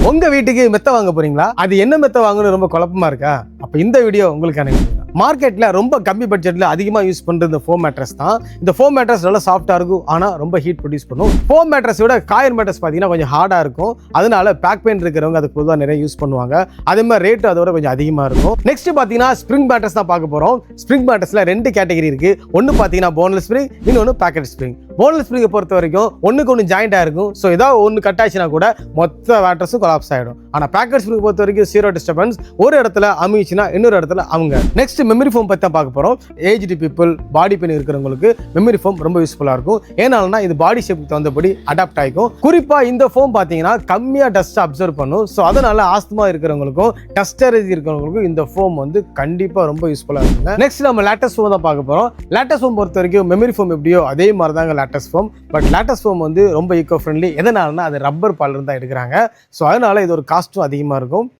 உங்க வீட்டுக்கு மெத்த வாங்க போறீங்களா? அது என்ன மெத்த வாங்கணும் ரொம்ப குழப்பமா இருக்கா? அப்ப இந்த வீடியோ உங்களுக்கான வீடியோ. மார்க்கெட்ல ரொம்ப கம்மி பட்ஜெட்ல அதிகமா யூஸ் பண்ற இந்த ஃபோம் மேட்ரஸ் தான். இந்த ஃபோம் மேட்ரஸ் நல்லா சாஃப்டா இருக்கும், ஆனா ரொம்ப ஹீட் ப்ரொடியூஸ் பண்ணும். ஃபோம் மேட்ரஸ் விட காயர் மேட்ரஸ் பாத்தீங்கன்னா கொஞ்சம் ஹார்டா இருக்கும். அதனால பேக் பெயின் இருக்கிறவங்க அதுக்கு பொதுவாக நிறைய யூஸ் பண்ணுவாங்க. அதே மாதிரி ரேட் அதோட கொஞ்சம் அதிகமா இருக்கும். நெக்ஸ்ட் பாத்தீங்கன்னா ஸ்ப்ரிங் மேட்ரஸ் தான் பார்க்க போறோம். ஸ்ப்ரிங் மேட்ரஸ்ல ரெண்டு கேட்டகரி இருக்கு. ஒன்னு பாத்தீங்கன்னா போன்லெஸ் ஸ்ப்ரிங், இன்னொன்னு பேக்கெட் ஸ்ப்ரிங். போன்லெஸ் ஸ்ப்ரிங்கை பொறுத்த வரைக்கும் ஒண்ணுக்கு ஒன்று ஜாயிண்டா இருக்கும். ஸோ ஏதாவது ஒன்று கட் ஆச்சுன்னா கூட மொத்த மேட்ரஸும் கொலாப்ஸ் ஆயிடும். ஆனா பேக்கெட் ஸ்ப்ரிங் பொறுத்த வரைக்கும் ஜீரோ டிஸ்டர்பன்ஸ். ஒரு இடத்துல அமுச்சுன்னா இன்னொரு இடத்துல அவங்க. நெக்ஸ்ட் மெமரி ஃபோம் பத்தி தான் பார்க்க போறோம். ஏஜ்டு பீப்புள், பாடி பெயின் இருக்கிறவங்களுக்கு மெமரி ஃபோம் ரொம்ப யூஸ்ஃபுல்லா இருக்கும். ஏன்னாலனா இது பாடி ஷேப்புக்கு தகுந்தபடி அடாப்ட் ஆகிக்கும். குறிப்பா இந்த ஃபோம் பாத்தீங்கன்னா கம்மியா டஸ்ட் அப்சர்வ் பண்ணும். ஸோ அதனால ஆஸ்துமா இருக்கிறவங்களுக்கும் டஸ்ட் அலர்ஜி இருக்கிறவங்களுக்கும் இந்த ஃபோம் வந்து கண்டிப்பா ரொம்ப யூஸ்ஃபுல்லா இருக்குங்க. நெக்ஸ்ட் நம்ம லேட்டஸ்ட் ஃபோம் தான் பார்க்க போறோம். லேட்டஸ்ட் ஃபோம் பொறுத்த வரைக்கும் மெமரி ஃபோம் எப்படியோ அதே மாதிரி தாங்க latest form. But latest form வந்து ரொம்ப ஈக்கோ ஃப்ரெண்ட்லி. எதனாலனா அது ரப்பர் பால் இருந்தா எடுக்கிறாங்க. ஸோ அதனால இது ஒரு காஸ்ட்டும் அதிகமா இருக்கும்.